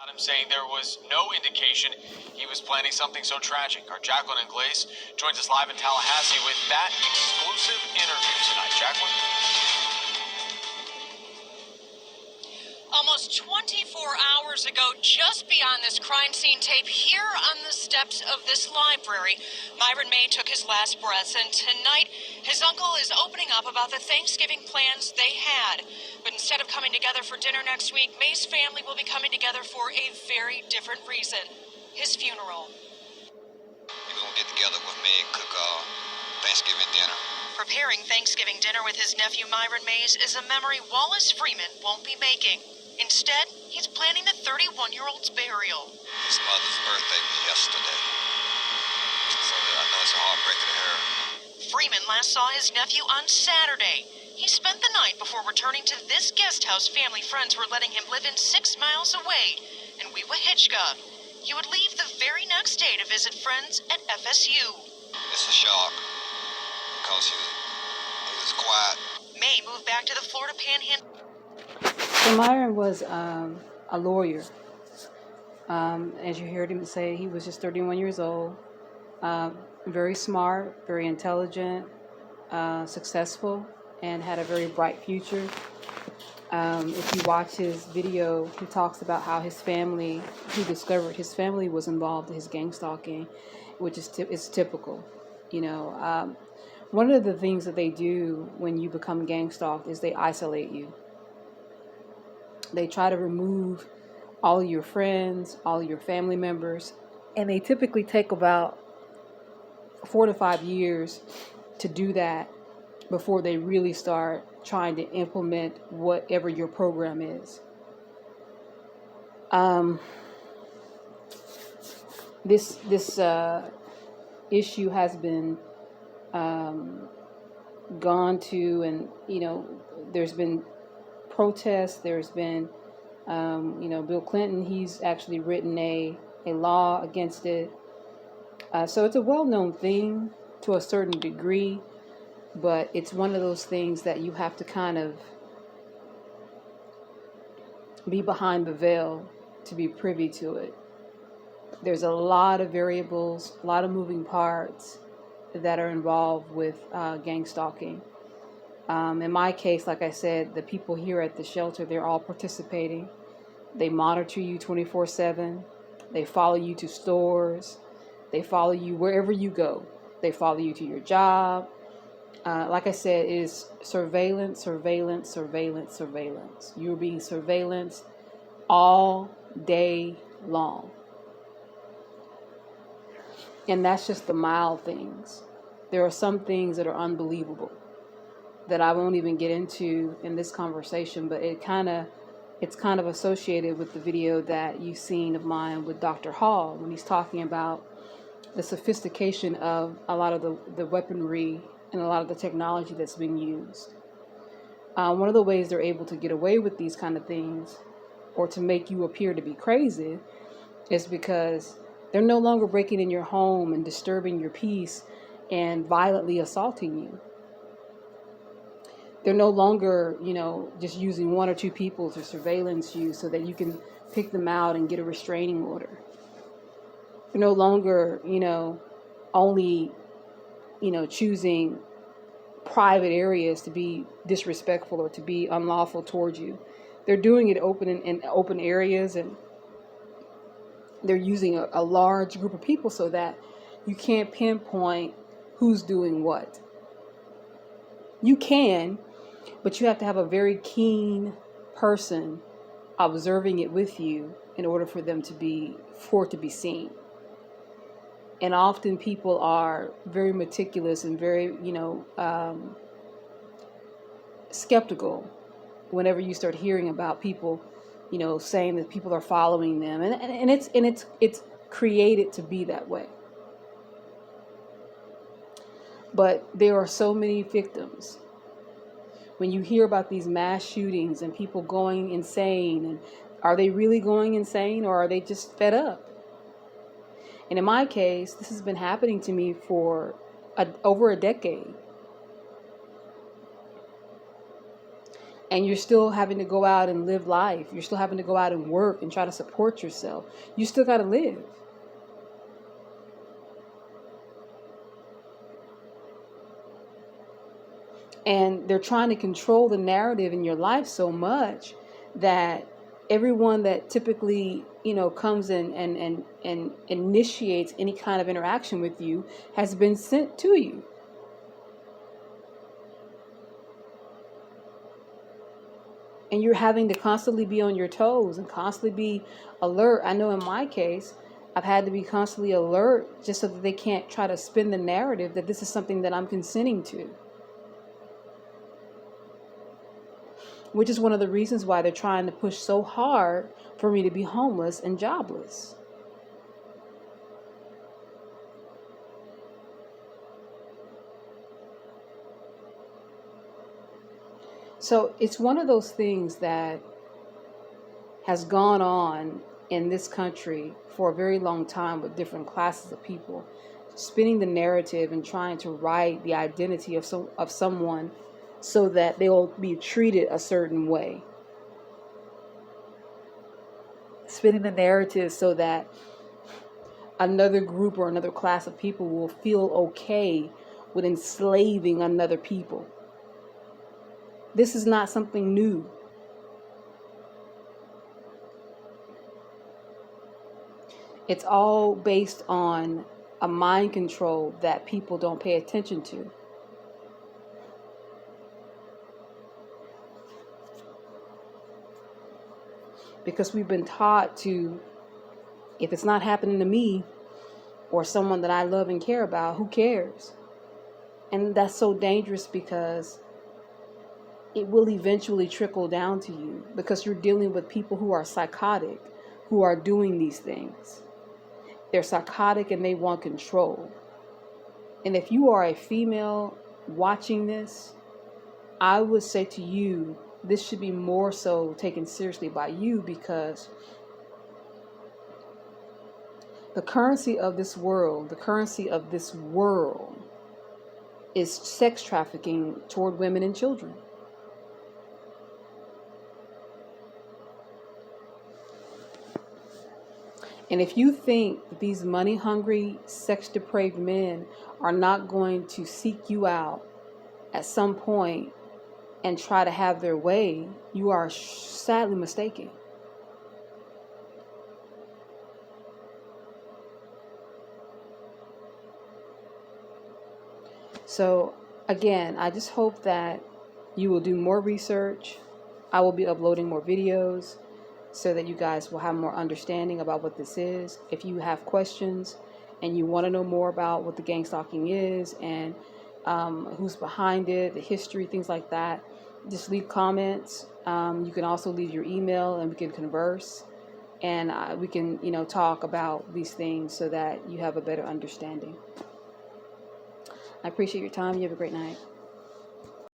him, saying there was no indication he was planning something so tragic. Our Jacqueline Ingles joins us live in Tallahassee with that exclusive interview tonight. Jacqueline? Almost 24 hours ago, just beyond this crime scene tape, here on the steps of this library, Myron May took his last breaths, and tonight his uncle is opening up about the Thanksgiving plans they had. But instead of coming together for dinner next week, May's family will be coming together for a very different reason: his funeral. He was gonna get together with me and cook Thanksgiving dinner. Preparing Thanksgiving dinner with his nephew Myron Mays is a memory Wallace Freeman won't be making. Instead, he's planning the 31-year-old's burial. His mother's birthday was yesterday, so I know it's a heartbreaker to her. Freeman last saw his nephew on Saturday. He spent the night before returning to this guest house family friends were letting him live in 6 miles away in Weewahitchka. He would leave the very next day to visit friends at FSU. It's a shock because he was quiet. May moved back to the Florida Panhandle. So Myron was a lawyer. As you heard him say, he was just 31 years old. Very smart, very intelligent, successful, and had a very bright future. If you watch his video, he talks about how his family, he discovered his family was involved in his gang stalking, which is typical. You know, one of the things that they do when you become gang stalked is they isolate you. They try to remove all of your friends, all of your family members, and they typically take about 4 to 5 years to do that before they really start trying to implement whatever your program is. This issue has been gone to, and there's been protests. There's been, Bill Clinton. He's actually written a law against it. So it's a well-known thing to a certain degree, but it's one of those things that you have to kind of be behind the veil to be privy to it. There's a lot of variables, a lot of moving parts that are involved with gang stalking. In my case, like I said, the people here at the shelter, they're all participating. They monitor you 24/7. They follow you to stores. They follow you wherever you go. They follow you to your job. Like I said, it is surveillance, surveillance, surveillance, surveillance. You're being surveillanced all day long. And that's just the mild things. There are some things that are unbelievable that I won't even get into in this conversation, but it's kind of associated with the video that you've seen of mine with Dr. Hall when he's talking about the sophistication of a lot of the weaponry and a lot of the technology that's being used. One of the ways they're able to get away with these kind of things, or to make you appear to be crazy, is because they're no longer breaking in your home and disturbing your peace and violently assaulting you. They're no longer, just using 1 or 2 people to surveillance you so that you can pick them out and get a restraining order. They're no longer, only, choosing private areas to be disrespectful or to be unlawful towards you. They're doing it in open areas, and they're using a large group of people so that you can't pinpoint who's doing what. You can, but you have to have a very keen person observing it with you in order for it to be seen. And often people are very meticulous and very, skeptical whenever you start hearing about people, saying that people are following them, and it's created to be that way. But there are so many victims. When you hear about these mass shootings and people going insane, and are they really going insane, or are they just fed up? And in my case, this has been happening to me for over a decade. and you're still having to go out and live life. You're still having to go out and work and try to support yourself. You still got to live. And they're trying to control the narrative in your life so much that everyone that typically, comes in and initiates any kind of interaction with you has been sent to you. And you're having to constantly be on your toes and constantly be alert. I know in my case, I've had to be constantly alert just so that they can't try to spin the narrative that this is something that I'm consenting to. Which is one of the reasons why they're trying to push so hard for me to be homeless and jobless. So it's one of those things that has gone on in this country for a very long time with different classes of people, spinning the narrative and trying to write the identity of someone so that they will be treated a certain way. Spinning the narrative so that another group or another class of people will feel okay with enslaving another people. This is not something new. It's all based on a mind control that people don't pay attention to. Because we've been taught to, if it's not happening to me or someone that I love and care about, who cares? And that's so dangerous because it will eventually trickle down to you because you're dealing with people who are psychotic, who are doing these things. They're psychotic and they want control. And if you are a female watching this, I would say to you, this should be more so taken seriously by you because the currency of this world is sex trafficking toward women and children. And if you think that these money-hungry, sex-depraved men are not going to seek you out at some point and try to have their way, you are sadly mistaken. So, again, I just hope that you will do more research. I will be uploading more videos so that you guys will have more understanding about what this is. If you have questions and you want to know more about what the gang stalking is and who's behind it, the history, things like that, just leave comments. You can also leave your email and we can converse and we can, talk about these things so that you have a better understanding. I appreciate your time. You have a great night.